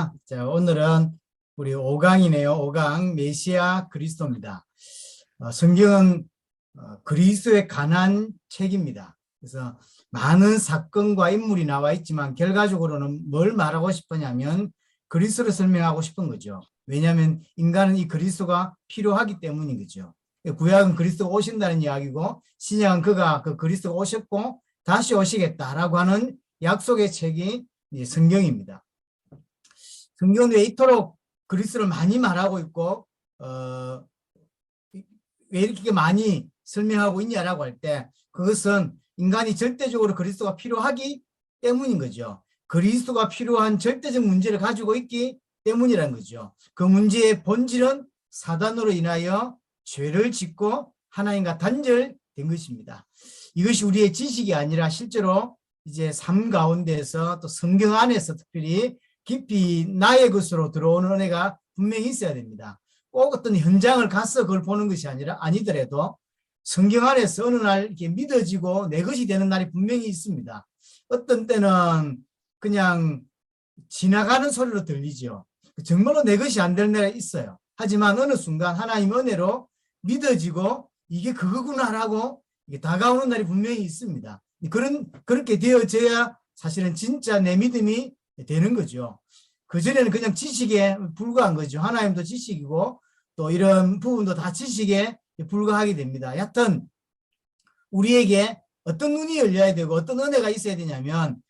반갑습니다. 자, 오늘은 우리 5강이네요. 5강 메시아 그리스도입니다. 성경은 그리스도에 관한 책입니다. 그래서 많은 사건과 인물이 나와 있지만 결과적으로는 뭘 말하고 싶으냐면 그리스도를 설명하고 싶은 거죠. 왜냐하면 인간은 이 그리스도가 필요하기 때문인 거죠. 구약은 그리스도가 오신다는 이야기고 신약은 그가 그 그리스도가 오셨고 다시 오시겠다라고 하는 약속의 책이 성경입니다. 성경은 왜 이토록 그리스도를 많이 말하고 있고 왜 이렇게 많이 설명하고 있냐라고 할 때 그것은 인간이 절대적으로 그리스도가 필요하기 때문인 거죠. 그리스도가 필요한 절대적 문제를 가지고 있기 때문이라는 거죠. 그 문제의 본질은 사단으로 인하여 죄를 짓고 하나님과 단절된 것입니다. 이것이 우리의 지식이 아니라 실제로 이제 삶 가운데서 또 성경 안에서 특별히 깊이 나의 것으로 들어오는 은혜가 분명히 있어야 됩니다. 꼭 어떤 현장을 가서 그걸 보는 것이 아니더라도 성경 안에서 어느 날 이렇게 믿어지고 내 것이 되는 날이 분명히 있습니다. 어떤 때는 그냥 지나가는 소리로 들리죠. 정말로 내 것이 안 되는 날이 있어요. 하지만 어느 순간 하나님의 은혜로 믿어지고 이게 그거구나라고 이게 다가오는 날이 분명히 있습니다. 그렇게 되어져야 사실은 진짜 내 믿음이 되는 거죠. 그전에는 그냥 지식에 불과한 거죠. 하나님도 지식이고 또 이런 부분도 다 지식에 불과하게 됩니다. 여하튼 우리에게 어떤 눈이 열려야 되고 어떤 은혜가 있어야 되냐면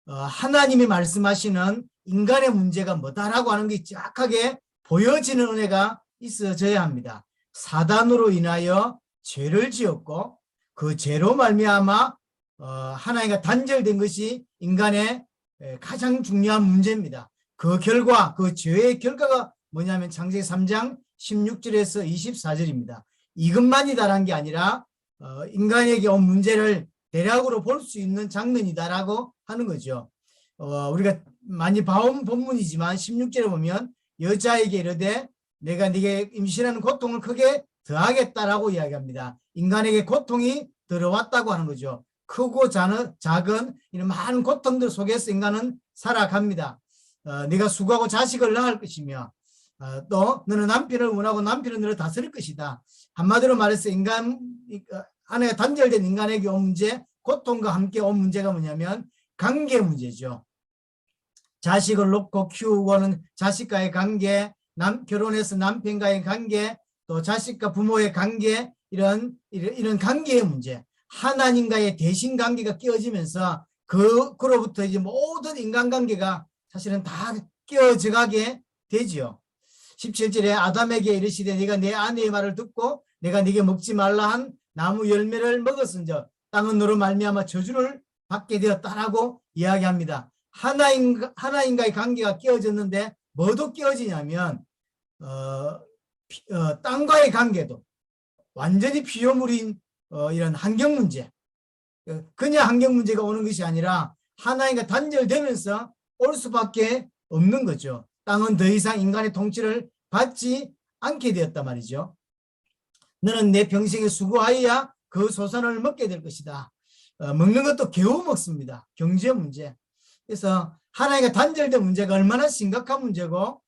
하나님이 말씀하시는 인간의 문제가 뭐다라고 하는 게 정확하게 보여지는 은혜가 있어져야 합니다. 사단으로 인하여 죄를 지었고 그 죄로 말미암아 하나님과 단절된 것이 인간의 가장 중요한 문제입니다. 그 결과, 그 죄의 결과가 뭐냐면 창세기 3장 16절에서 24절입니다. 이것만이다라는 게 아니라 인간에게 온 문제를 대략으로 볼 수 있는 장면이다라고 하는 거죠. 우리가 많이 봐온 본문이지만 16절에 보면 여자에게 이르되 내가 네게 임신하는 고통을 크게 더하겠다라고 이야기합니다. 인간에게 고통이 들어왔다고 하는 거죠. 크고 작은 이런 많은 고통들 속에서 인간은 살아갑니다. 네가 수고하고 자식을 낳을 것이며 또 너는 남편을 원하고 남편은 너를 다스릴 것이다. 한마디로 말해서 인간 아내가 단절된 인간에게 온 문제, 고통과 함께 온 문제가 뭐냐면 관계 문제죠. 자식을 놓고 키우고 하는 자식과의 관계, 결혼해서 남편과의 관계, 또 자식과 부모의 관계, 이런 관계의 문제, 하나님과의 대신 관계가 끼어지면서 그로부터 이제 모든 인간관계가 사실은 다 끼어져 가게 되지요. 17절에 아담에게 이르시되 네가 내 아내의 말을 듣고 내가 네게 먹지 말라 한 나무 열매를 먹었은즉 땅은 너로 말미암아 저주를 받게 되었다라고 이야기합니다. 하나님과의 관계가 끼어졌는데 뭐도 끼어지냐면 땅과의 관계도 완전히 피조물인 이런 환경 문제, 그냥 환경 문제가 오는 것이 아니라 하나님과 단절되면서 올 수밖에 없는 거죠. 땅은 더 이상 인간의 통치를 받지 않게 되었단 말이죠. 너는 내 평생에 수고하여야 그 소산을 먹게 될 것이다. 먹는 것도 겨우 먹습니다. 경제 문제. 그래서 하나님과 단절된 문제가 얼마나 심각한 문제고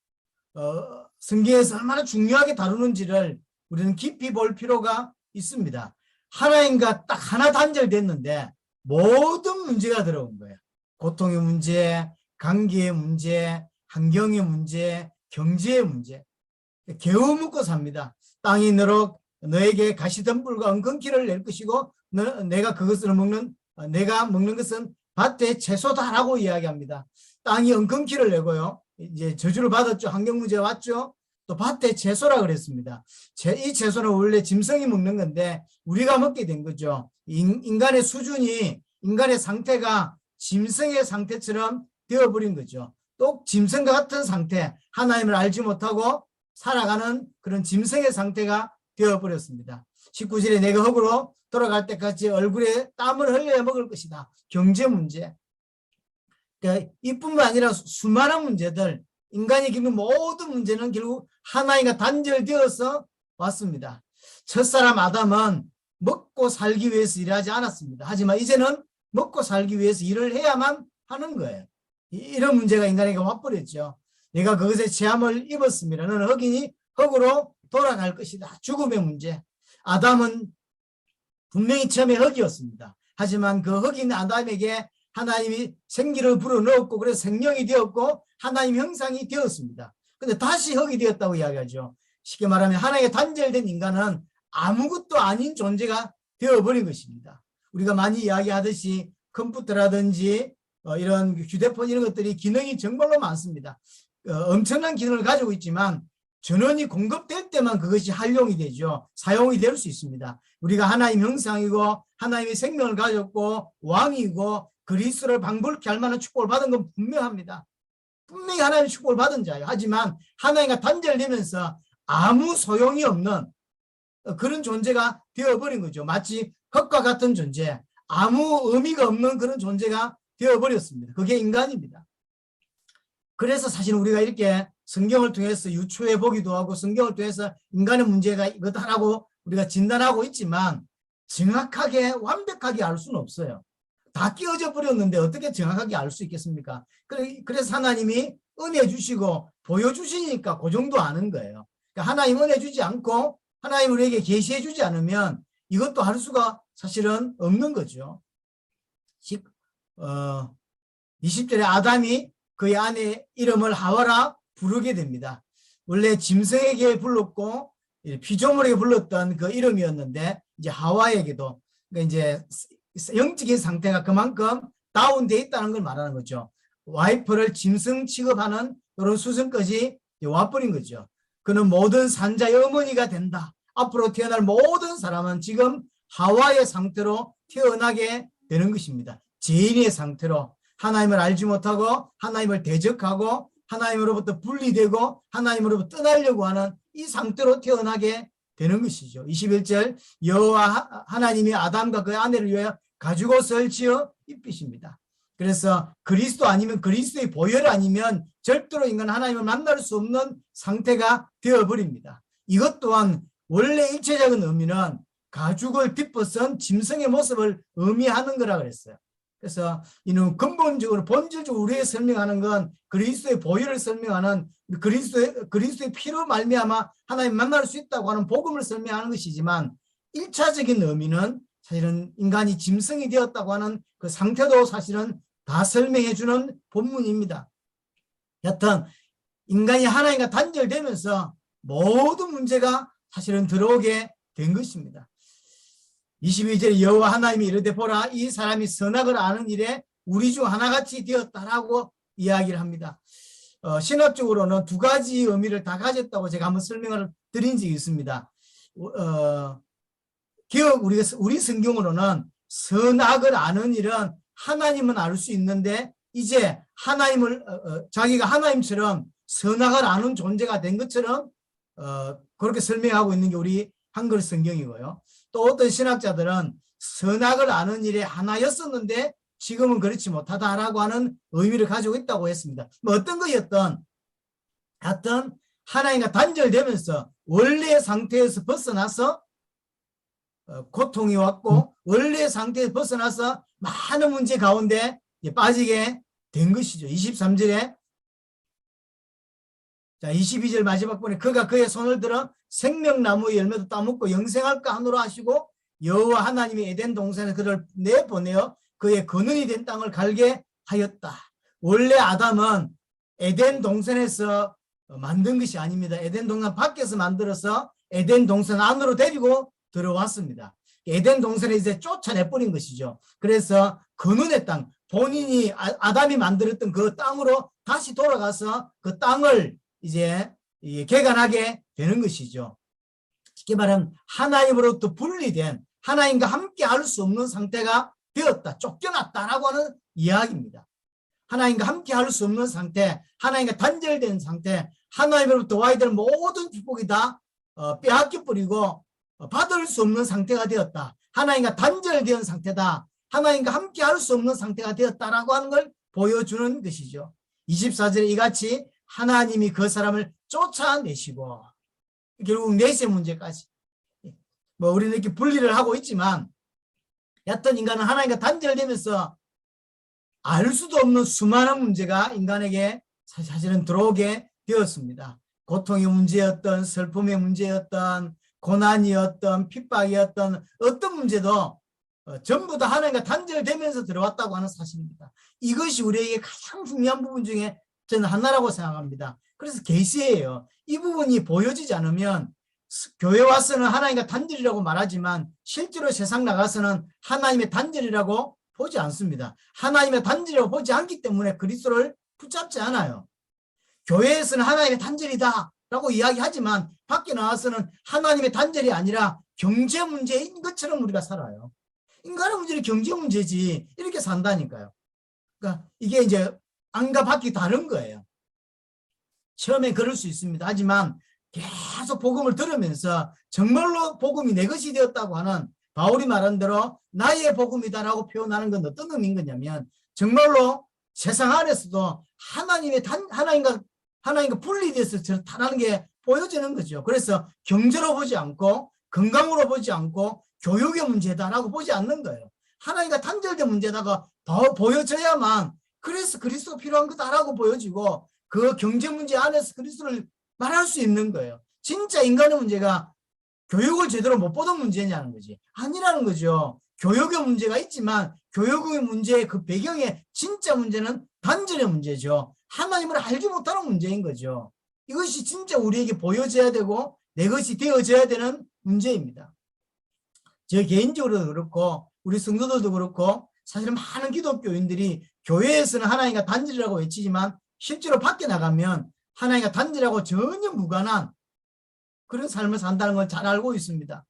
성경에서 얼마나 중요하게 다루는지를 우리는 깊이 볼 필요가 있습니다. 하나님과 딱 하나 단절됐는데 모든 문제가 들어온 거예요. 고통의 문제, 관계의 문제, 환경의 문제, 경제의 문제. 겨우 먹고 삽니다. 땅이 너에게 가시덤불과 엉겅퀴를 낼 것이고 내가 먹는 것은 밭의 채소다라고 이야기합니다. 땅이 엉겅퀴를 내고요. 이제 저주를 받았죠. 환경 문제가 왔죠. 또 밭의 채소라 그랬습니다. 이 채소는 원래 짐승이 먹는 건데 우리가 먹게 된 거죠. 인간의 수준이, 인간의 상태가 짐승의 상태처럼 되어버린 거죠. 또 짐승과 같은 상태, 하나님을 알지 못하고 살아가는 그런 짐승의 상태가 되어버렸습니다. 19절에 내가 흙으로 돌아갈 때까지 얼굴에 땀을 흘려야 먹을 것이다. 경제 문제. 그러니까 이뿐만 아니라 수많은 문제들, 인간이 겪는 모든 문제는 결국 하나님과 단절되어서 왔습니다. 첫사람 아담은 먹고 살기 위해서 일하지 않았습니다. 하지만 이제는 먹고 살기 위해서 일을 해야만 하는 거예요. 이런 문제가 인간에게 와버렸죠. 내가 그것에 체함을 입었습니다. 너는 흙이니 흙으로 돌아갈 것이다. 죽음의 문제. 아담은 분명히 처음에 흙이었습니다. 하지만 그 흙인 아담에게 하나님이 생기를 불어넣었고 그래서 생명이 되었고 하나님 형상이 되었습니다. 근데 다시 흙이 되었다고 이야기하죠. 쉽게 말하면 하나님의 단절된 인간은 아무것도 아닌 존재가 되어버린 것입니다. 우리가 많이 이야기하듯이 컴퓨터라든지 이런 휴대폰 이런 것들이 기능이 정말로 많습니다. 엄청난 기능을 가지고 있지만 전원이 공급될 때만 그것이 활용이 되죠. 사용이 될 수 있습니다. 우리가 하나님 형상이고 하나님의 생명을 가졌고 왕이고 그리스도를 방불케 할 만한 축복을 받은 건 분명합니다. 분명히 하나님의 축복을 받은 자예요. 하지만 하나님과 단절되면서 아무 소용이 없는 그런 존재가 되어버린 거죠. 마치 흙과 같은 존재, 아무 의미가 없는 그런 존재가 되어버렸습니다. 그게 인간입니다. 그래서 사실 우리가 이렇게 성경을 통해서 유추해 보기도 하고 성경을 통해서 인간의 문제가 이거다라고 우리가 진단하고 있지만 정확하게 완벽하게 알 수는 없어요. 다 끼어져 버렸는데 어떻게 정확하게 알 수 있겠습니까? 그래서 하나님이 은혜 주시고 보여주시니까 그 정도 아는 거예요. 그러니까 하나님 은혜 주지 않고 하나님 우리에게 계시해 주지 않으면 이것도 할 수가 사실은 없는 거죠. 20절에 아담이 그의 아내 이름을 하와라 부르게 됩니다. 원래 짐승에게 불렀고 피조물에게 불렀던 그 이름이었는데 이제 하와에게도 그러니까 이제 영적인 상태가 그만큼 다운되어 있다는 걸 말하는 거죠. 와이프를 짐승 취급하는 그런 수준까지 와버린 거죠. 그는 모든 산자의 어머니가 된다. 앞으로 태어날 모든 사람은 지금 하와의 상태로 태어나게 되는 것입니다. 죄인의 상태로 하나님을 알지 못하고 하나님을 대적하고 하나님으로부터 분리되고 하나님으로부터 떠나려고 하는 이 상태로 태어나게 되는 것이죠. 21절 여호와 하나님이 아담과 그의 아내를 위하여 가죽옷을 지어 입히십니다. 그래서 그리스도 아니면 그리스도의 보혈 아니면 절대로 인간은 하나님을 만날 수 없는 상태가 되어버립니다. 이것 또한 원래 일체적인 의미는 가죽을 뒷벗은 짐승의 모습을 의미하는 거라 그랬어요. 그래서 이는 근본적으로 본질적으로 우리의 설명하는 건 그리스도의 보혈을 설명하는 그리스도의 피로 말미암아 하나님 만날 수 있다고 하는 복음을 설명하는 것이지만 1차적인 의미는 사실은 인간이 짐승이 되었다고 하는 그 상태도 사실은 다 설명해 주는 본문입니다. 여튼 인간이 하나님과 단절되면서 모든 문제가 사실은 들어오게 된 것입니다. 22절에 여호와 하나님이 이르되 보라 이 사람이 선악을 아는 일에 우리 중 하나같이 되었다라고 이야기를 합니다. 신학적으로는 두 가지 의미를 다 가졌다고 제가 한번 설명을 드린 적이 있습니다. 우리 성경으로는 선악을 아는 일은 하나님은 알 수 있는데 이제 하나님을 자기가 하나님처럼 선악을 아는 존재가 된 것처럼 그렇게 설명하고 있는 게 우리 한글 성경이고요. 또 어떤 신학자들은 선악을 아는 일에 하나였었는데 지금은 그렇지 못하다라고 하는 의미를 가지고 있다고 했습니다. 뭐 어떤 거였던 하여튼 하나님과 단절되면서 원래의 상태에서 벗어나서 고통이 왔고 원래의 상태에서 벗어나서 많은 문제 가운데 빠지게 된 것이죠. 23절에 자 22절 마지막 부분에 그가 그의 손을 들어 생명나무의 열매도 따먹고 영생할까 하노라 하시고 여호와 하나님이 에덴 동산에 그를 내보내어 그의 근원이 된 땅을 갈게 하였다. 원래 아담은 에덴 동산에서 만든 것이 아닙니다. 에덴 동산 밖에서 만들어서 에덴 동산 안으로 데리고 들어왔습니다. 에덴 동산에 이제 쫓아내버린 것이죠. 그래서 근원의 땅, 본인이 아담이 만들었던 그 땅으로 다시 돌아가서 그 땅을 이제 개간하게 되는 것이죠. 쉽게 말하면 하나님으로부터 분리된 하나님과 함께 할 수 없는 상태가 되었다, 쫓겨났다라고 하는 이야기입니다. 하나님과 함께 할 수 없는 상태, 하나님과 단절된 상태, 하나님으로부터 와야 될 모든 축복이 다 빼앗겨버리고 받을 수 없는 상태가 되었다. 하나님과 단절된 상태다. 하나님과 함께 할 수 없는 상태가 되었다라고 하는 걸 보여주는 것이죠. 24절에 이같이 하나님이 그 사람을 쫓아내시고 결국 넷의 문제까지 뭐 우리는 이렇게 분리를 하고 있지만 여튼 인간은 하나님과 단절되면서 알 수도 없는 수많은 문제가 인간에게 사실은 들어오게 되었습니다. 고통의 문제였던, 슬픔의 문제였던, 고난이었던, 핍박이었던 어떤 문제도 전부 다 하나님과 단절되면서 들어왔다고 하는 사실입니다. 이것이 우리에게 가장 중요한 부분 중에 저는 하나라고 생각합니다. 그래서 계시예요. 이 부분이 보여지지 않으면 교회 와서는 하나님과 단절이라고 말하지만 실제로 세상 나가서는 하나님의 단절이라고 보지 않습니다. 하나님의 단절이라고 보지 않기 때문에 그리스도를 붙잡지 않아요. 교회에서는 하나님의 단절이다 라고 이야기하지만 밖에 나와서는 하나님의 단절이 아니라 경제 문제인 것처럼 우리가 살아요. 인간의 문제는 경제 문제지 이렇게 산다니까요. 그러니까 이게 이제 안과 밖이 다른 거예요. 처음에 그럴 수 있습니다. 하지만 계속 복음을 들으면서 정말로 복음이 내 것이 되었다고 하는 바울이 말한 대로 나의 복음이다라고 표현하는 건 어떤 의미인 거냐면 정말로 세상 안에서도 하나님과 분리돼서 타는 게 보여지는 거죠. 그래서 경제로 보지 않고 건강으로 보지 않고 교육의 문제다라고 보지 않는 거예요. 하나님과 단절된 문제다가 보여져야만 그래서 그리스도가 필요한 거다라고 보여지고 그 경제 문제 안에서 그리스도를 말할 수 있는 거예요. 진짜 인간의 문제가 교육을 제대로 못 보던 문제냐는 거지. 아니라는 거죠. 교육의 문제가 있지만 교육의 문제의 그 배경에 진짜 문제는 단절의 문제죠. 하나님을 알지 못하는 문제인 거죠. 이것이 진짜 우리에게 보여져야 되고 내 것이 되어져야 되는 문제입니다. 저 개인적으로도 그렇고 우리 성도들도 그렇고 사실 많은 기독교인들이 교회에서는 하나님과 단절이라고 외치지만 실제로 밖에 나가면 하나님과 단절하고 전혀 무관한 그런 삶을 산다는 걸 잘 알고 있습니다.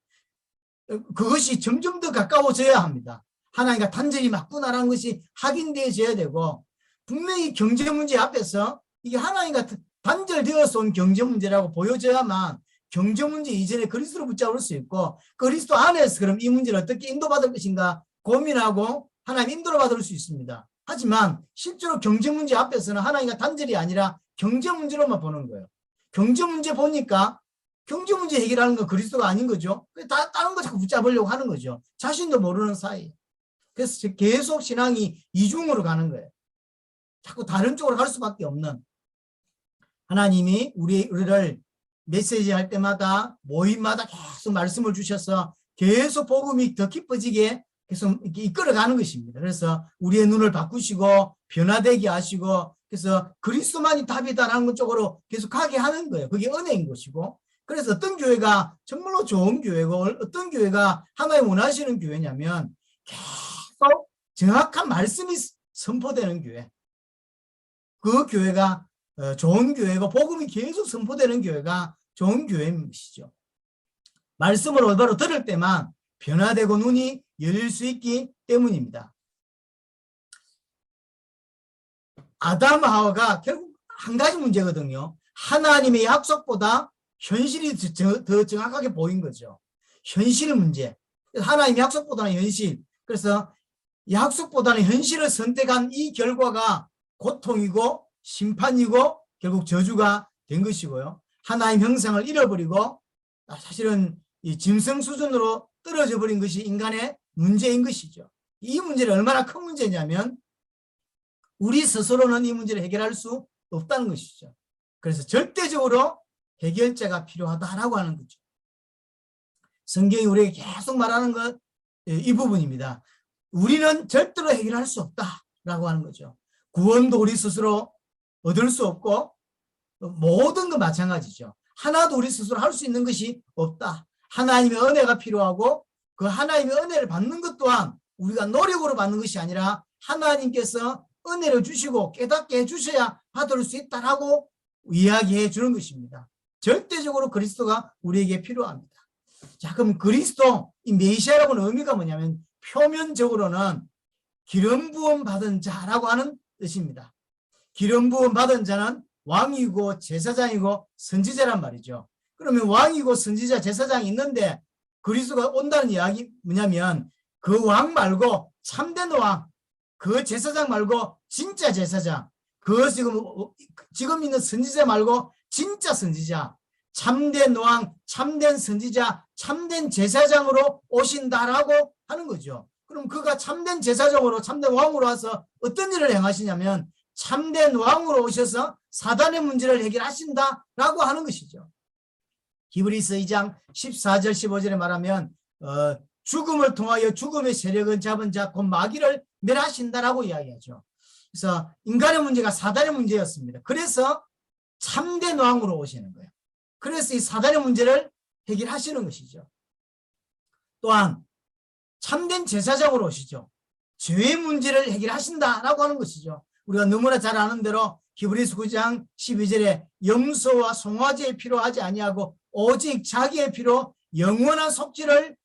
그것이 점점 더 가까워져야 합니다. 하나님과 단절이 맞구나라는 것이 확인되어져야 되고 분명히 경제 문제 앞에서 이게 하나님과 단절되어서 온 경제 문제라고 보여져야만 경제 문제 이전에 그리스도를 붙잡을 수 있고 그리스도 안에서 그럼 이 문제를 어떻게 인도받을 것인가 고민하고 하나님 인도를 받을 수 있습니다. 하지만 실제로 경제 문제 앞에서는 하나님과 단절이 아니라 경제 문제로만 보는 거예요. 경제 문제 보니까 경제 문제 해결하는 건 그리스도가 아닌 거죠. 다른 거 자꾸 붙잡으려고 하는 거죠. 자신도 모르는 사이. 그래서 계속 신앙이 이중으로 가는 거예요. 자꾸 다른 쪽으로 갈 수밖에 없는. 하나님이 우리를 메시지 할 때마다 모임마다 계속 말씀을 주셔서 계속 복음이 더 깊어지게 계속 이렇게 이끌어가는 것입니다. 그래서 우리의 눈을 바꾸시고 변화되게 하시고 그래서 그리스도만이 답이다라는 쪽으로 계속 가게 하는 거예요. 그게 은혜인 것이고 그래서 어떤 교회가 정말로 좋은 교회고 어떤 교회가 하나님 원하시는 교회냐면 계속 정확한 말씀이 선포되는 교회. 그 교회가 좋은 교회고 복음이 계속 선포되는 교회가 좋은 교회인 것이죠. 말씀을 올바로 들을 때만 변화되고 눈이 열릴 수 있기 때문입니다. 아담 하와가 결국 한 가지 문제거든요. 하나님의 약속보다 현실이 더 정확하게 보인 거죠. 현실 문제. 하나님의 약속보다는 현실. 그래서 약속보다는 현실을 선택한 이 결과가 고통이고 심판이고 결국 저주가 된 것이고요. 하나님 형상을 잃어버리고 사실은 이 짐승 수준으로 떨어져 버린 것이 인간의 문제인 것이죠. 이 문제는 얼마나 큰 문제냐면 우리 스스로는 이 문제를 해결할 수 없다는 것이죠. 그래서 절대적으로 해결자가 필요하다라고 하는 거죠. 성경이 우리에게 계속 말하는 것 이 부분입니다. 우리는 절대로 해결할 수 없다라고 하는 거죠. 구원도 우리 스스로 얻을 수 없고 모든 것 마찬가지죠. 하나도 우리 스스로 할 수 있는 것이 없다. 하나님의 은혜가 필요하고 그 하나님의 은혜를 받는 것 또한 우리가 노력으로 받는 것이 아니라 하나님께서 은혜를 주시고 깨닫게 해주셔야 받을 수 있다라고 이야기해 주는 것입니다. 절대적으로 그리스도가 우리에게 필요합니다. 자, 그럼 그리스도, 이 메시아라고는 의미가 뭐냐면 표면적으로는 기름 부음 받은 자라고 하는 뜻입니다. 기름 부음 받은 자는 왕이고 제사장이고 선지자란 말이죠. 그러면 왕이고 선지자 제사장이 있는데 그리스도가 온다는 이야기 뭐냐면 그 왕 말고 참된 왕, 그 제사장 말고 진짜 제사장, 그 지금 있는 선지자 말고 진짜 선지자, 참된 왕, 참된 선지자, 참된 제사장으로 오신다라고 하는 거죠. 그럼 그가 참된 제사장으로 참된 왕으로 와서 어떤 일을 행하시냐면 참된 왕으로 오셔서 사단의 문제를 해결하신다라고 하는 것이죠. 히브리서 2장 14절 15절에 말하면 죽음을 통하여 죽음의 세력은 잡은 자 곧 마귀를 멸하신다라고 이야기하죠. 그래서 인간의 문제가 사단의 문제였습니다. 그래서 참된 왕으로 오시는 거예요. 그래서 이 사단의 문제를 해결하시는 것이죠. 또한 참된 제사장으로 오시죠. 죄의 문제를 해결하신다라고 하는 것이죠. 우리가 너무나 잘 아는 대로 히브리서 9장 12절에 염소와 송아지의 피로 하지 아니하고 오직 자기의 피로 영원한 속죄를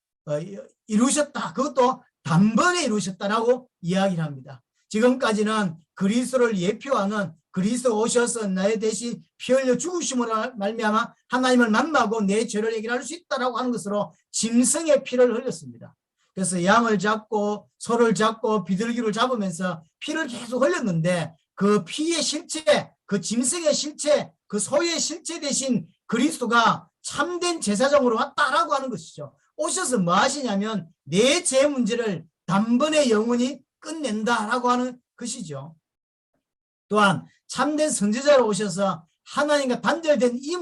이루셨다. 그것도 단번에 이루셨다라고 이야기를 합니다. 지금까지는 그리스도를 예표하는 그리스도 오셔서 나의 대신 피 흘려 죽으심으로 말미암아 하나님을 만나고 내 죄를 해결할 수 있다라고 하는 것으로 짐승의 피를 흘렸습니다. 그래서 양을 잡고 소를 잡고 비둘기를 잡으면서 피를 계속 흘렸는데 그 피의 실체, 그 짐승의 실체, 그 소의 실체 대신 그리스도가 참된 제사장으로 왔다라고 하는 것이죠. 오셔서 뭐 하시냐면 내 죄 문제를 단번에 영원히 끝낸다라고 하는 것이죠. 또한 참된 선지자로 오셔서 하나님과 단절된 이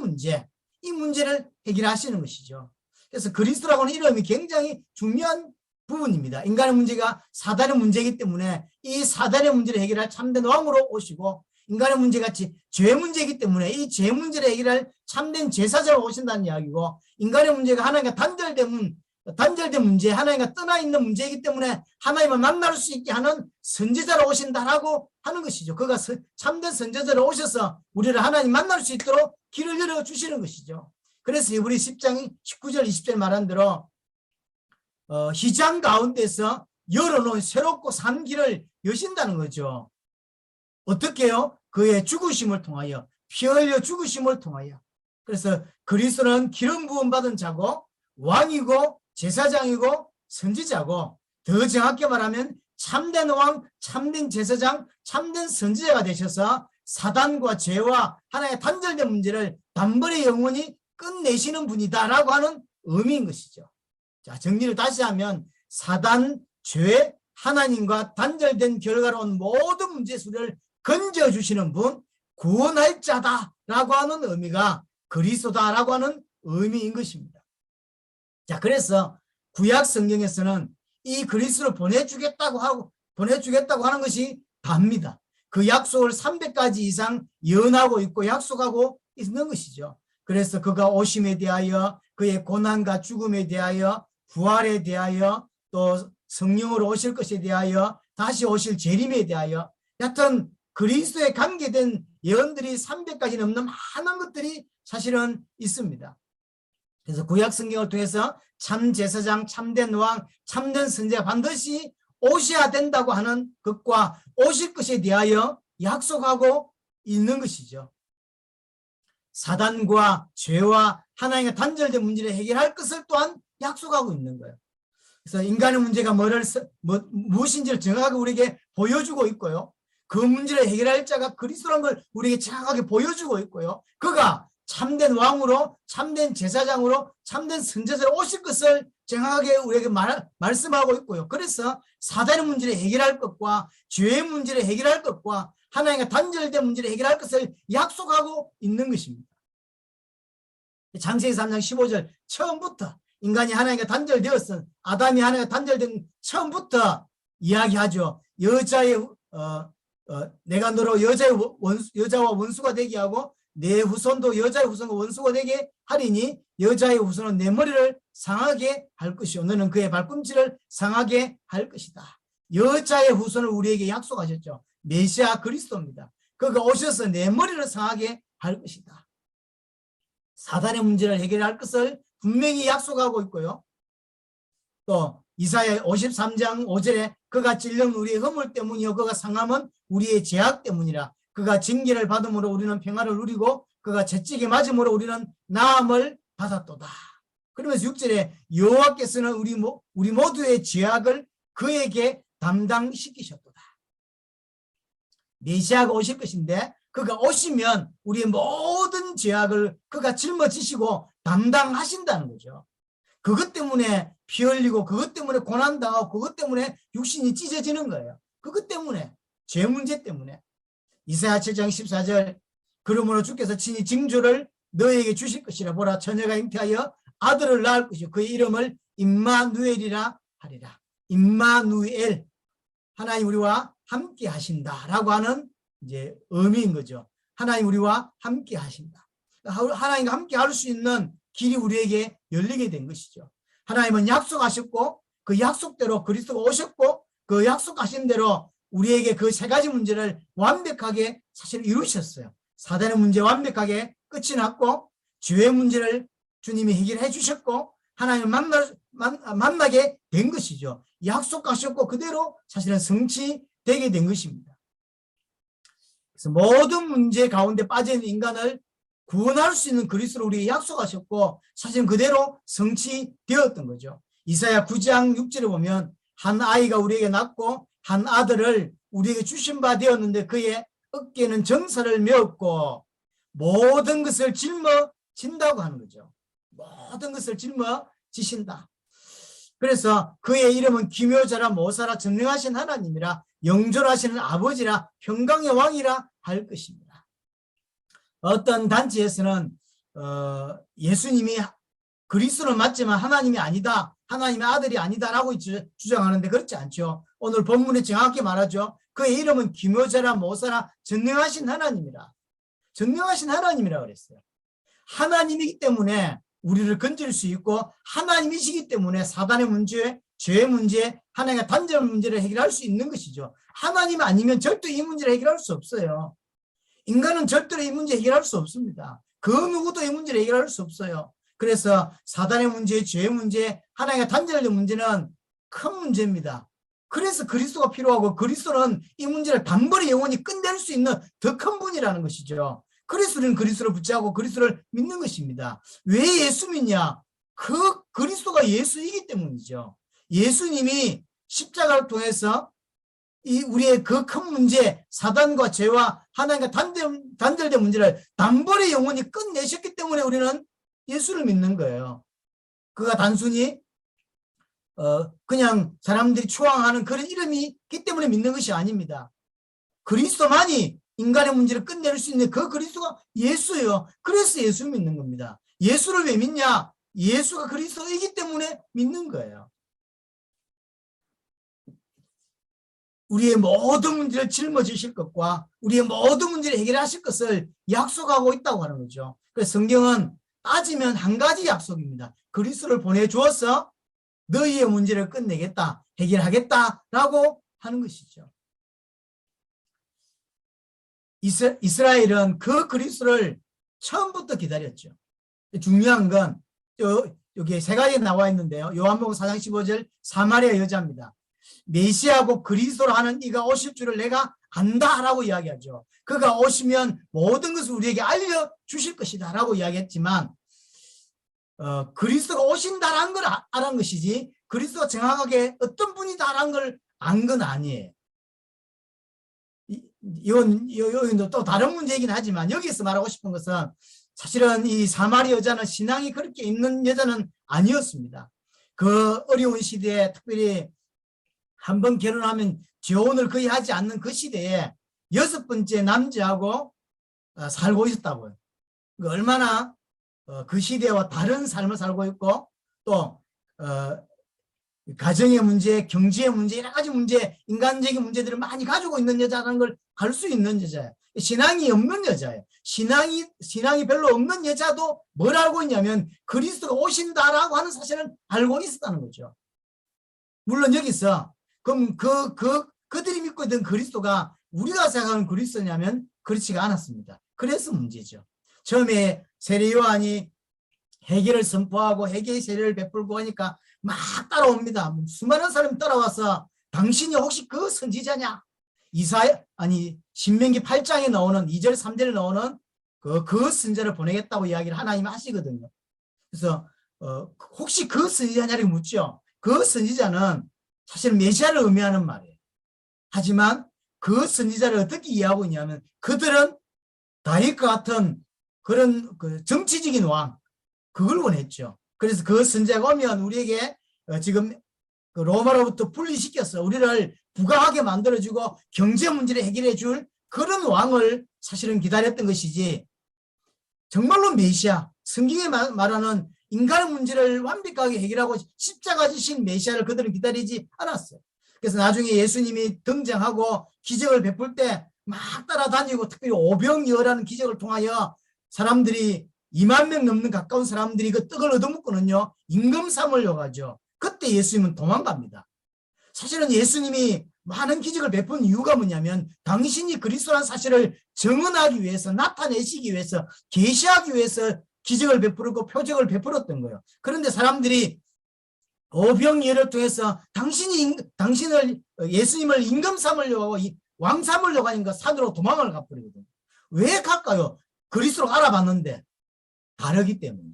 문제를 해결하시는 것이죠. 그래서 그리스도라고 하는 이름이 굉장히 중요한 부분입니다. 인간의 문제가 사단의 문제이기 때문에 이 사단의 문제를 해결할 참된 왕으로 오시고 인간의 문제같이 죄 문제이기 때문에 이 죄 문제를 해결할 참된 제사자로 오신다는 이야기고 인간의 문제가 하나님과 단절된 문제, 하나님과 떠나 있는 문제이기 때문에 하나님을 만날 수 있게 하는 선지자로 오신다라고 하는 것이죠. 그가 참된 선지자로 오셔서 우리를 하나님 만날 수 있도록 길을 열어주시는 것이죠. 그래서 우리 10장 19절 20절 말한 대로 희장 가운데서 열어놓은 새롭고 산 길을 여신다는 거죠. 어떻게 해요? 그의 죽으심을 통하여 피 흘려 죽으심을 통하여. 그래서 그리스도는 기름 부음 받은 자고 왕이고 제사장이고 선지자고 더 정확히 말하면 참된 왕, 참된 제사장, 참된 선지자가 되셔서 사단과 죄와 하나의 단절된 문제를 단번에 영원히 끝내시는 분이다라고 하는 의미인 것이죠. 자, 정리를 다시 하면 사단, 죄, 하나님과 단절된 결과로 온 모든 문제 수를 건져주시는 분, 구원할 자다라고 하는 의미가 그리스도다라고 하는 의미인 것입니다. 자, 그래서 구약 성경에서는 이 그리스도를 보내주겠다고 하는 것이 답니다. 그 약속을 300가지 이상 예언하고 있고 약속하고 있는 것이죠. 그래서 그가 오심에 대하여 그의 고난과 죽음에 대하여 부활에 대하여 또 성령으로 오실 것에 대하여 다시 오실 재림에 대하여 여하튼 그리스도에 관계된 예언들이 300가지 넘는 많은 것들이 사실은 있습니다. 그래서 구약 성경을 통해서 참 제사장, 참된 왕, 참된 선지자가 반드시 오셔야 된다고 하는 것과 오실 것에 대하여 약속하고 있는 것이죠. 사단과 죄와 하나님과 단절된 문제를 해결할 것을 또한 약속하고 있는 거예요. 그래서 인간의 문제가 무엇인지를 정확하게 우리에게 보여주고 있고요. 그 문제를 해결할 자가 그리스도라는 걸 우리에게 정확하게 보여주고 있고요. 그가 참된 왕으로, 참된 제사장으로, 참된 선지자로 오실 것을 정확하게 우리에게 말씀하고 있고요. 그래서 사단의 문제를 해결할 것과 죄의 문제를 해결할 것과 하나님과 단절된 문제를 해결할 것을 약속하고 있는 것입니다. 창세기 3장 15절 처음부터 인간이 하나님과 단절되었은 아담이 하나님과 단절된 처음부터 이야기하죠. 내가 너로 여자와 원수가 되게 하고 내 후손도 여자의 후손과 원수가 되게 하리니 여자의 후손은 내 머리를 상하게 할 것이요 너는 그의 발꿈치를 상하게 할 것이다. 여자의 후손을 우리에게 약속하셨죠. 메시아 그리스도입니다. 그가 오셔서 내 머리를 상하게 할 것이다. 사단의 문제를 해결할 것을 분명히 약속하고 있고요. 또 이사야 53장 5절에 그가 찔린 우리의 허물 때문이요 그가 상함은 우리의 죄악 때문이라. 그가 징계를 받음으로 우리는 평화를 누리고 그가 채찍에 맞음으로 우리는 나음을 받았도다. 그러면서 6절에 여호와께서는 우리 모두의 죄악을 그에게 담당시키셨도다. 메시아가 오실 것인데 그가 오시면 우리의 모든 죄악을 그가 짊어지시고 담당하신다는 거죠. 그것 때문에 피 흘리고 그것 때문에 고난당하고 그것 때문에 육신이 찢어지는 거예요. 그것 때문에 죄 문제 때문에. 이사야 7장 14절 그러므로 주께서 친히 징조를 너에게 주실 것이라. 보라, 처녀가 잉태하여 아들을 낳을 것이요 그의 이름을 임마누엘이라 하리라. 임마누엘, 하나님 우리와 함께 하신다라고 하는 이제 의미인 거죠. 하나님 우리와 함께 하신다. 하나님과 함께 할 수 있는 길이 우리에게 열리게 된 것이죠. 하나님은 약속하셨고 그 약속대로 그리스도가 오셨고 그 약속하신 대로 우리에게 그 세 가지 문제를 완벽하게 사실 이루셨어요. 사단의 문제 완벽하게 끝이 났고 죄의 문제를 주님이 해결해 주셨고 하나님을 만나게 된 것이죠. 약속하셨고 그대로 사실은 성취되게 된 것입니다. 그래서 모든 문제 가운데 빠져있는 인간을 구원할 수 있는 그리스도를 우리에게 약속하셨고 사실은 그대로 성취되었던 거죠. 이사야 9장 6절에 보면 한 아이가 우리에게 낳고 한 아들을 우리에게 주신 바 되었는데 그의 어깨는 정사를 메었고 모든 것을 짊어진다고 하는 거죠. 모든 것을 짊어지신다. 그래서 그의 이름은 기묘자라 모사라 전능하신 하나님이라 영존하시는 아버지라 평강의 왕이라 할 것입니다. 어떤 단체에서는 예수님이 그리스도는 맞지만 하나님이 아니다, 하나님의 아들이 아니다라고 주장하는데 그렇지 않죠. 오늘 본문에 정확히 말하죠. 그의 이름은 기묘자라 모사라 전능하신 하나님이라. 전능하신 하나님이라 그랬어요. 하나님이기 때문에 우리를 건질 수 있고 하나님이시기 때문에 사단의 문제, 죄의 문제, 하나님의 단절 문제를 해결할 수 있는 것이죠. 하나님 아니면 절대 이 문제를 해결할 수 없어요. 인간은 절대로 이 문제 해결할 수 없습니다. 그 누구도 이 문제를 해결할 수 없어요. 그래서 사단의 문제, 죄의 문제, 하나님의 단절된 문제는 큰 문제입니다. 그래서 그리스도가 필요하고 그리스도는 이 문제를 단번에 영원히 끝낼 수 있는 더 큰 분이라는 것이죠. 그래서 우리는 그리스도를 붙잡고 그리스도를 믿는 것입니다. 왜 예수 믿냐? 그 그리스도가 예수이기 때문이죠. 예수님이 십자가를 통해서 이 우리의 그 큰 문제, 사단과 죄와 하나님과 단절된 문제를 단번에 영원히 끝내셨기 때문에 우리는 예수를 믿는 거예요. 그가 단순히 그냥 사람들이 추앙하는 그런 이름이기 때문에 믿는 것이 아닙니다. 그리스도만이 인간의 문제를 끝낼 수 있는 그 그리스도가 예수예요. 그래서 예수 믿는 겁니다. 예수를 왜 믿냐? 예수가 그리스도이기 때문에 믿는 거예요. 우리의 모든 문제를 짊어지실 것과 우리의 모든 문제를 해결하실 것을 약속하고 있다고 하는 거죠. 그래서 성경은 따지면 한 가지 약속입니다. 그리스도를 보내주어서 너희의 문제를 끝내겠다, 해결하겠다라고 하는 것이죠. 이스라엘은 그 그리스도를 처음부터 기다렸죠. 중요한 건 여기 세 가지 나와 있는데요. 요한복음 4장 15절 사마리아 여자입니다. 메시아고 그리스도로 하는 이가 오실 줄을 내가 안다라고 이야기하죠. 그가 오시면 모든 것을 우리에게 알려주실 것이다 라고 이야기했지만 그리스도가 오신다라는 걸 알은 것이지 그리스도가 정확하게 어떤 분이다라는 걸 안 건 아니에요. 이건 또 다른 문제이긴 하지만 여기서 말하고 싶은 것은 사실은 이 사마리 여자는 신앙이 그렇게 있는 여자는 아니었습니다. 그 어려운 시대에 특별히 한번 결혼하면 재혼을 거의 하지 않는 그 시대에 6번째 남자하고 살고 있었다고요. 얼마나 그 시대와 다른 삶을 살고 있고 또 가정의 문제, 경제의 문제, 여러 가지 문제, 인간적인 문제들을 많이 가지고 있는 여자라는 걸 알 수 있는 여자예요. 신앙이 없는 여자예요. 신앙이 별로 없는 여자도 뭘 알고 있냐면 그리스도가 오신다라고 하는 사실을 알고 있었다는 거죠. 물론 여기서 그럼 그들이 믿고 있던 그리스도가 우리가 생각하는 그리스도냐면 그렇지가 않았습니다. 그래서 문제죠. 처음에 세례 요한이 회개를 선포하고 회개의 세례를 베풀고 하니까 막 따라옵니다. 수많은 사람이 따라와서 당신이 혹시 그 선지자냐? 신명기 8장에 나오는 2절 3절에 나오는 그 선지자를 보내겠다고 이야기를 하나님 하시거든요. 그래서 혹시 그 선지자냐고 묻죠. 그 선지자는 사실 메시아를 의미하는 말이에요. 하지만 그 선지자를 어떻게 이해하고 있냐면 그들은 다윗과 같은 그런 정치적인 왕 그걸 원했죠. 그래서 그 선지자가 오면 우리에게 지금 로마로부터 분리시켜서 우리를 부강하게 만들어주고 경제 문제를 해결해 줄 그런 왕을 사실은 기다렸던 것이지 정말로 메시아, 성경에 말하는 인간의 문제를 완벽하게 해결하고 십자가 지신 메시아를 그들은 기다리지 않았어요. 그래서 나중에 예수님이 등장하고 기적을 베풀 때 막 따라다니고 특별히 오병이어라는 기적을 통하여 사람들이 2만 명 넘는 가까운 사람들이 그 떡을 얻어먹고는요 임금 삼으려고 하죠. 그때 예수님은 도망갑니다. 사실은 예수님이 많은 기적을 베푼 이유가 뭐냐면 당신이 그리스도라는 사실을 증언하기 위해서, 나타내시기 위해서, 계시하기 위해서 기적을 베풀고 표적을 베풀었던 거예요. 그런데 사람들이 오병이어를 통해서 당신을 예수님을 임금 삼으려고 하고 왕 삼으려고 하니까 산으로 도망을 가버리거든요. 왜 갈까요? 그리스도를 알아봤는데 다르기 때문에.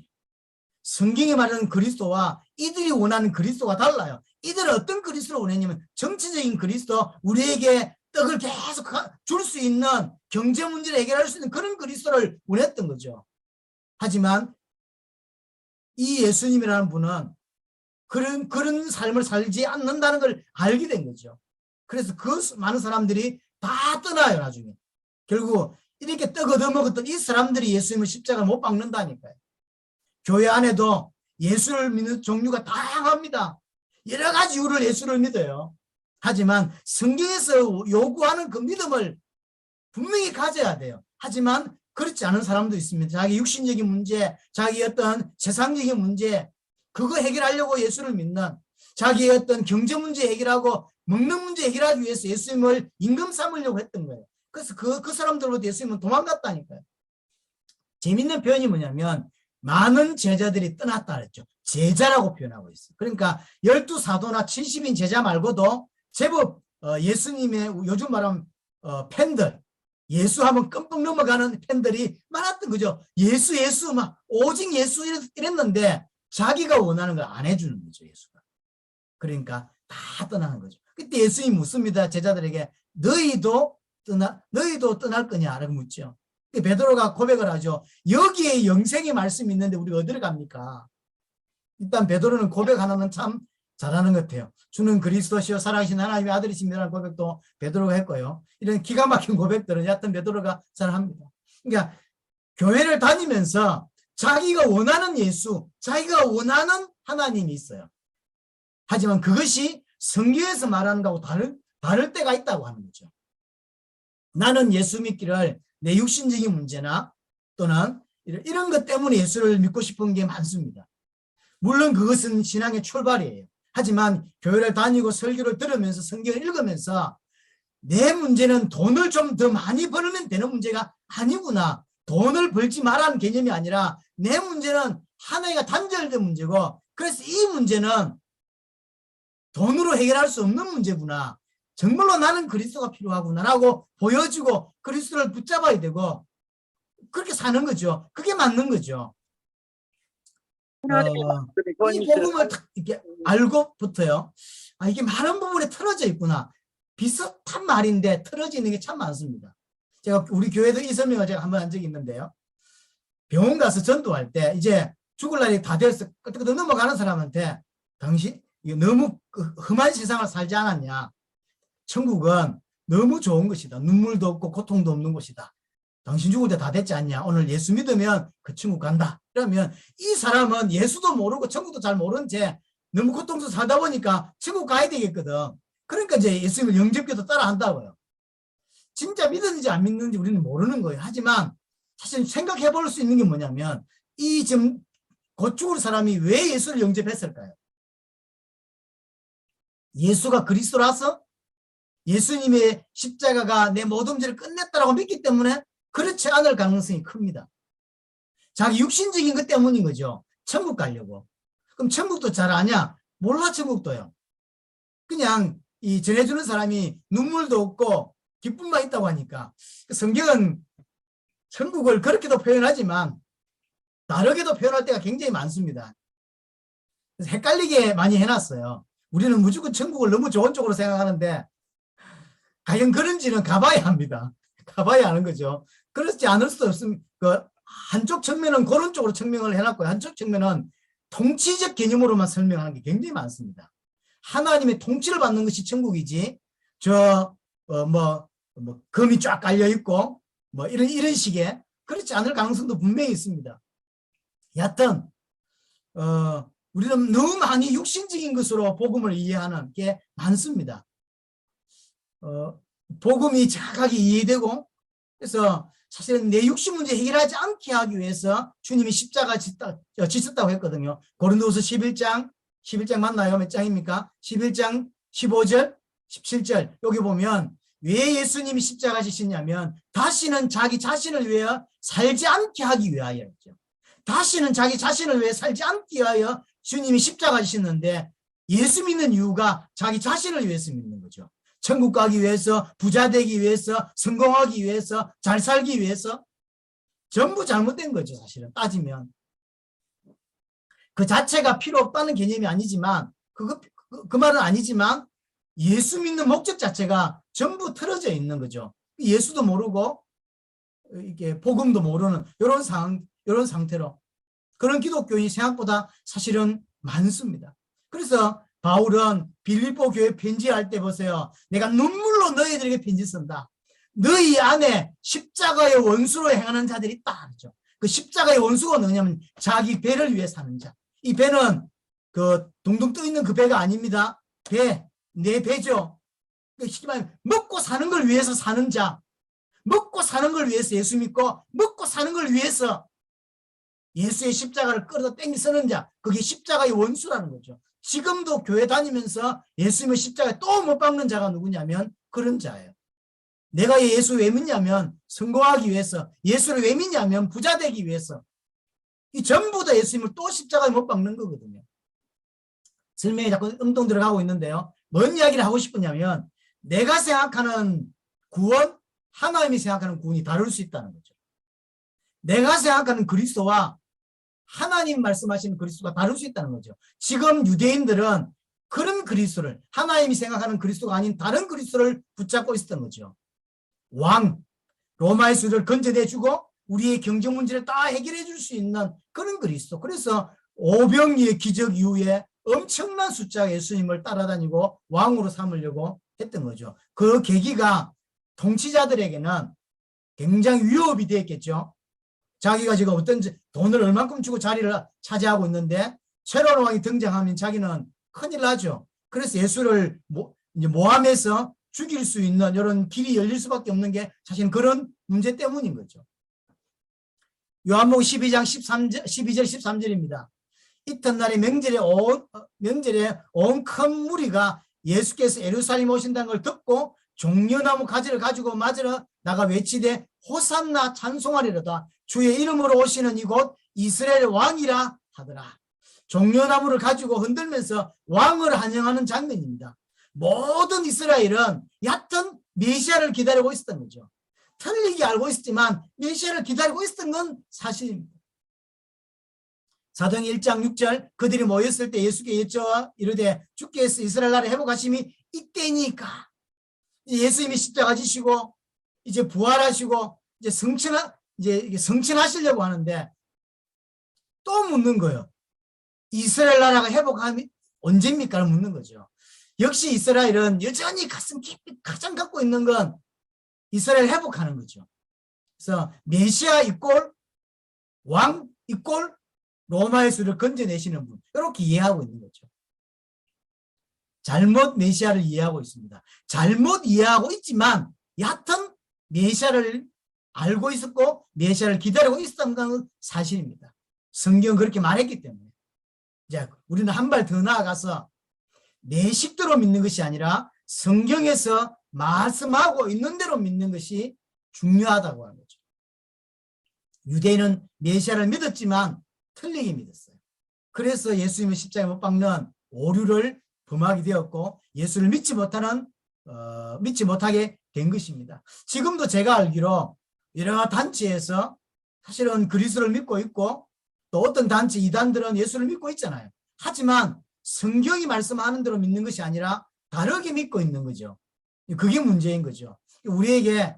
성경에 말하는 그리스도와 이들이 원하는 그리스도가 달라요. 이들은 어떤 그리스도를 원했냐면 정치적인 그리스도, 우리에게 떡을 계속 줄 수 있는 경제 문제를 해결할 수 있는 그런 그리스도를 원했던 거죠. 하지만 이 예수님이라는 분은 그런 삶을 살지 않는다는 걸 알게 된 거죠. 그래서 그 많은 사람들이 다 떠나요. 나중에 결국 이렇게 떡 얻어먹었던 이 사람들이 예수님을 십자가를 못 박는다니까요. 교회 안에도 예수를 믿는 종류가 다양합니다. 여러 가지 이유로 예수를 믿어요. 하지만 성경에서 요구하는 그 믿음을 분명히 가져야 돼요. 하지만 그렇지 않은 사람도 있습니다. 자기 육신적인 문제, 자기 어떤 세상적인 문제, 그거 해결하려고 예수를 믿는, 자기의 어떤 경제 문제 해결하고 먹는 문제 해결하기 위해서 예수님을 임금 삼으려고 했던 거예요. 그래서 그 사람들로부터 예수님은 도망갔다니까요. 재밌는 표현이 뭐냐면 많은 제자들이 떠났다 그랬죠. 제자라고 표현하고 있어요. 그러니까 12사도나 70인 제자 말고도 제법 예수님의 요즘 말하면 팬들, 예수하면 끔뻑 넘어가는 팬들이 많았던 거죠. 예수 막 오직 예수 이랬는데 자기가 원하는 걸 안 해주는 거죠. 예수가. 그러니까 다 떠나는 거죠. 그때 예수님이 묻습니다. 제자들에게 너희도 떠날 거냐 라고 묻죠. 베드로가 고백을 하죠. 여기에 영생의 말씀이 있는데 우리가 어디로 갑니까? 일단 베드로는 고백 하나는 참 잘하는 것 같아요. 주는 그리스도시요 살아계신 하나님의 아들이십니다라는 고백도 베드로가 했고요. 이런 기가 막힌 고백들은 여하튼 베드로가 잘합니다. 그러니까 교회를 다니면서 자기가 원하는 예수, 자기가 원하는 하나님이 있어요. 하지만 그것이 성경에서 말하는 거하고 다를 때가 있다고 하는 거죠. 나는 예수 믿기를 내 육신적인 문제나 또는 이런 것 때문에 예수를 믿고 싶은 게 많습니다. 물론 그것은 신앙의 출발이에요. 하지만 교회를 다니고 설교를 들으면서 성경을 읽으면서 내 문제는 돈을 좀 더 많이 벌면 되는 문제가 아니구나. 돈을 벌지 말라는 개념이 아니라 내 문제는 하나가 단절된 문제고 그래서 이 문제는 돈으로 해결할 수 없는 문제구나. 정말로 나는 그리스도가 필요하구나라고 보여주고 그리스도를 붙잡아야 되고 그렇게 사는 거죠. 그게 맞는 거죠. 이 복음을 딱 이렇게 알고부터요. 이게 많은 부분에 틀어져 있구나. 비슷한 말인데 틀어지는 게 참 많습니다. 제가 우리 교회도 이 설명을 제가 한번 한 적이 있는데요. 병원 가서 전도할 때 이제 죽을 날이 다 되어서 끄떡끄떡 넘어가는 사람한테 당신 너무 험한 세상을 살지 않았냐. 천국은 너무 좋은 것이다. 눈물도 없고 고통도 없는 곳이다. 당신 죽을 때 다 됐지 않냐. 오늘 예수 믿으면 그 천국 간다. 그러면 이 사람은 예수도 모르고 천국도 잘 모르는 채 너무 고통스러워 살다 보니까 천국 가야 되겠거든. 그러니까 이제 예수님을 영접기도 따라 한다고요. 진짜 믿었는지 안 믿는지 우리는 모르는 거예요. 하지만 사실 생각해 볼 수 있는 게 뭐냐면 이 지금 곧 죽을 사람이 왜 예수를 영접했을까요? 예수가 그리스도라서 예수님의 십자가가 내 모든 죄를 끝냈다라고 믿기 때문에 그렇지 않을 가능성이 큽니다. 자기 육신적인 것 때문인 거죠. 천국 가려고. 그럼 천국도 잘 아냐? 몰라 천국도요. 그냥 이 전해주는 사람이 눈물도 없고 기쁨만 있다고 하니까 성경은 천국을 그렇게도 표현하지만 다르게도 표현할 때가 굉장히 많습니다. 그래서 헷갈리게 많이 해놨어요. 우리는 무조건 천국을 너무 좋은 쪽으로 생각하는데 과연 그런지는 가봐야 합니다. 가봐야 하는 거죠. 그렇지 않을 수도 없습니다. 한쪽 측면은 그런 쪽으로 설명을 해놨고요. 한쪽 측면은 통치적 개념으로만 설명하는 게 굉장히 많습니다. 하나님의 통치를 받는 것이 천국이지 뭐 금이 쫙 깔려 있고 뭐 이런 식의 그렇지 않을 가능성도 분명히 있습니다. 여하튼 우리는 너무 많이 육신적인 것으로 복음을 이해하는 게 많습니다. 복음이 정확하게 이해되고 그래서 사실은 내 육신 문제 해결하지 않게 하기 위해서 주님이 십자가 지셨다고 했거든요. 고린도후서 11장 맞나요? 몇 장입니까? 11장 15절 17절 여기 보면 왜 예수님이 십자가 지셨냐면 다시는 자기 자신을 위하여 살지 않게 하기 위하여였죠. 다시는 자기 자신을 위해 살지 않게 하여 주님이 십자가 지셨는데 예수 믿는 이유가 자기 자신을 위해서 믿는 거죠. 천국 가기 위해서, 부자 되기 위해서, 성공하기 위해서, 잘 살기 위해서 전부 잘못된 거죠. 사실은 따지면 그 자체가 필요 없다는 개념이 아니지만 그 말은 아니지만 예수 믿는 목적 자체가 전부 틀어져 있는 거죠. 예수도 모르고 이게 복음도 모르는 이런 상태로 그런 기독교인이 생각보다 사실은 많습니다. 그래서 바울은 빌립보 교회 편지할 때 보세요. 내가 눈물로 너희들에게 편지 쓴다. 너희 안에 십자가의 원수로 행하는 자들이 있다. 그렇죠? 그 십자가의 원수가 뭐냐면 자기 배를 위해 사는 자. 이 배는 그 둥둥 떠 있는 그 배가 아닙니다. 내 배죠. 쉽게 말하면 먹고 사는 걸 위해서 사는 자. 먹고 사는 걸 위해서 예수 믿고 먹고 사는 걸 위해서 예수의 십자가를 끌어다 땡기 쓰는 자. 그게 십자가의 원수라는 거죠. 지금도 교회 다니면서 예수님의 십자가에 또 못 박는 자가 누구냐면 그런 자예요. 내가 예수 왜 믿냐면 성공하기 위해서, 예수를 왜 믿냐면 부자 되기 위해서. 이 전부 다 예수님을 또 십자가에 못 박는 거거든요. 설명이 자꾸 엉뚱 들어가고 있는데요. 뭔 이야기를 하고 싶으냐면 내가 생각하는 구원, 하나님이 생각하는 구원이 다를 수 있다는 거죠. 내가 생각하는 그리스도와 하나님 말씀하시는 그리스도가 다를 수 있다는 거죠. 지금 유대인들은 그런 그리스도를 하나님이 생각하는 그리스도가 아닌 다른 그리스도를 붙잡고 있었던 거죠. 왕, 로마의 수를 건져내주고 우리의 경제 문제를 다 해결해 줄 수 있는 그런 그리스도. 그래서 오병이의 기적 이후에 엄청난 숫자의 예수님을 따라다니고 왕으로 삼으려고 했던 거죠. 그 계기가 통치자들에게는 굉장히 위협이 되었겠죠. 자기가 지금 어떤 돈을 얼만큼 주고 자리를 차지하고 있는데 새로운 왕이 등장하면 자기는 큰일 나죠. 그래서 예수를 모함해서 죽일 수 있는 이런 길이 열릴 수밖에 없는 게 사실은 그런 문제 때문인 거죠. 요한복음 12장 12절 13절입니다. 이튿날에 명절에 온 큰 무리가 예수께서 예루살렘 오신다는 걸 듣고 종려나무 가지를 가지고 맞으러 나가 외치되 호산나 찬송하리로다. 주의 이름으로 오시는 이곳 이스라엘 왕이라 하더라. 종려나무를 가지고 흔들면서 왕을 환영하는 장면입니다. 모든 이스라엘은 얕은 메시아를 기다리고 있었던 거죠. 틀리게 알고 있었지만 메시아를 기다리고 있었던 건 사실입니다. 사도행 1장 6절 그들이 모였을 때 예수께 여쭤와 이르되 주께서 이스라엘 나라를 회복하심이 이때니까. 예수님이 십자가 지시고 이제 부활하시고 이제 성취하시려고 하는데 또 묻는 거예요. 이스라엘 나라가 회복함이 언제입니까? 묻는 거죠. 역시 이스라엘은 여전히 가슴 깊이 가장 갖고 있는 건 이스라엘 회복하는 거죠. 그래서 메시아 이꼴 왕 이꼴 로마의 수를 건져내시는 분 이렇게 이해하고 있는 거죠. 잘못 메시아를 이해하고 있습니다. 잘못 이해하고 있지만 여하튼 메시아를 알고 있었고 메시아를 기다리고 있었던 건 사실입니다. 성경은 그렇게 말했기 때문에 이제 우리는 한 발 더 나아가서 내 식대로 믿는 것이 아니라 성경에서 말씀하고 있는 대로 믿는 것이 중요하다고 하는 거죠. 유대인은 메시아를 믿었지만 틀리게 믿었어요. 그래서 예수님의 십자가에 못 박는 오류를 범하게 되었고 예수를 믿지 못하게 된 것입니다. 지금도 제가 알기로 여러 단체에서 사실은 그리스도를 믿고 있고 또 어떤 단체 이단들은 예수를 믿고 있잖아요. 하지만 성경이 말씀하는 대로 믿는 것이 아니라 다르게 믿고 있는 거죠. 그게 문제인 거죠. 우리에게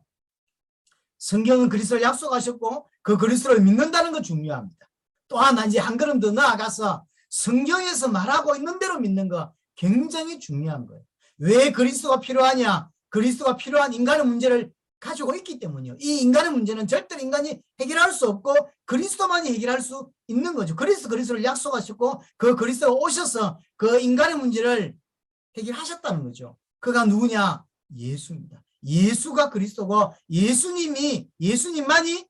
성경은 그리스도를 약속하셨고 그 그리스도를 믿는다는 거 중요합니다. 또 하나 이제 한 걸음 더 나아가서 성경에서 말하고 있는 대로 믿는 거 굉장히 중요한 거예요. 왜 그리스도가 필요하냐? 그리스도가 필요한 인간의 문제를 가지고 있기 때문이요. 이 인간의 문제는 절대로 인간이 해결할 수 없고 그리스도만이 해결할 수 있는 거죠. 그리스도를 약속하셨고 그 그리스도가 오셔서 그 인간의 문제를 해결하셨다는 거죠. 그가 누구냐? 예수입니다. 예수가 그리스도고 예수님만이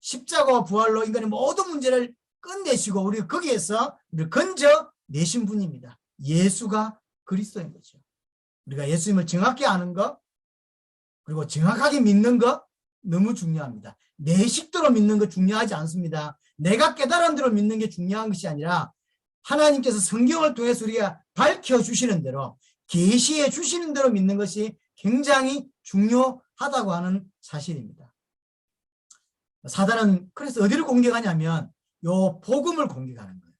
십자가와 부활로 인간의 모든 문제를 끝내시고 우리 거기에서 우리를 건져내신 분입니다. 예수가 그리스도인 거죠. 우리가 예수님을 정확히 아는 것 그리고 정확하게 믿는 것 너무 중요합니다. 내 식대로 믿는 거 중요하지 않습니다. 내가 깨달은 대로 믿는 게 중요한 것이 아니라 하나님께서 성경을 통해서 우리가 밝혀주시는 대로 계시해 주시는 대로 믿는 것이 굉장히 중요하다고 하는 사실입니다. 사단은 그래서 어디를 공격하냐면 요 복음을 공격하는 거예요.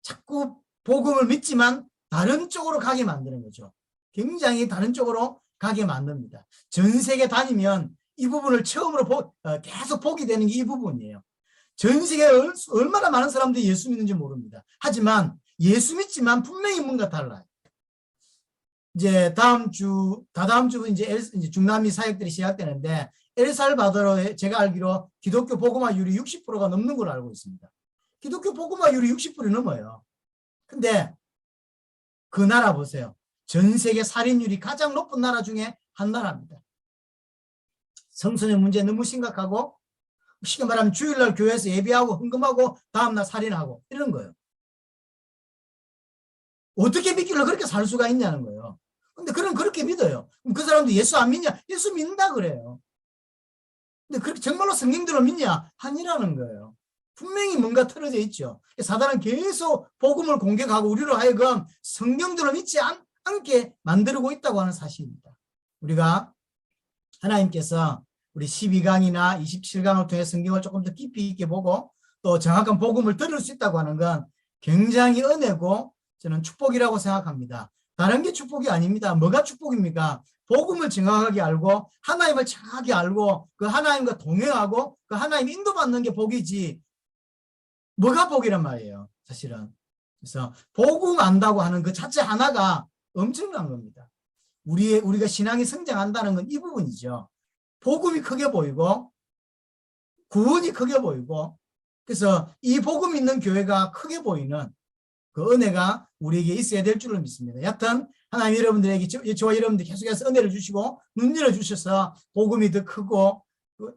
자꾸 복음을 믿지만 다른 쪽으로 가게 만드는 거죠. 굉장히 다른 쪽으로 가게 만듭니다. 전 세계 다니면 이 부분을 처음으로 계속 보게 되는 게 이 부분이에요. 전 세계에 얼마나 많은 사람들이 예수 믿는지 모릅니다. 하지만 예수 믿지만 분명히 뭔가 달라요. 이제 다다음 주 이제 중남미 사역들이 시작되는데 엘살바도르에 제가 알기로 기독교 복음화율이 60%가 넘는 걸로 알고 있습니다. 기독교 복음화율이 60% 넘어요. 근데 그 나라 보세요. 전 세계 살인율이 가장 높은 나라 중에 한 나라입니다. 성소년 문제 너무 심각하고 쉽게 말하면 주일날 교회에서 예배하고 헌금하고 다음날 살인하고 이런 거예요. 어떻게 믿기를 그렇게 살 수가 있냐는 거예요. 근데 그렇게 믿어요. 그럼 그 사람도 예수 안 믿냐? 예수 믿는다 그래요. 근데 그렇게 정말로 성경대로 믿냐? 아니라는 거예요. 분명히 뭔가 틀어져 있죠. 사단은 계속 복음을 공격하고 우리로 하여금 성경대로 믿지 않게 만들고 있다고 하는 사실입니다. 우리가 하나님께서 우리 12강이나 27강을 통해 성경을 조금 더 깊이 있게 보고 또 정확한 복음을 들을 수 있다고 하는 건 굉장히 은혜고 저는 축복이라고 생각합니다. 다른 게 축복이 아닙니다. 뭐가 축복입니까? 복음을 정확하게 알고 하나님을 정확하게 알고 그 하나님과 동행하고 그 하나님 인도받는 게 복이지 뭐가 복이란 말이에요. 사실은. 그래서 복음 안다고 하는 그 자체 하나가 엄청난 겁니다. 우리가 신앙이 성장한다는 건 이 부분이죠. 복음이 크게 보이고 구원이 크게 보이고 그래서 이 복음 있는 교회가 크게 보이는 그 은혜가 우리에게 있어야 될 줄로 믿습니다. 여하튼 하나님 여러분들에게 저와 여러분들 계속해서 은혜를 주시고 눈 열어주셔서 복음이 더 크고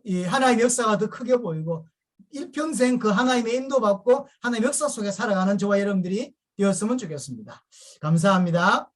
이 하나님의 역사가 더 크게 보이고 일평생 그 하나님의 인도받고 하나님의 역사 속에 살아가는 저와 여러분들이 되었으면 좋겠습니다. 감사합니다.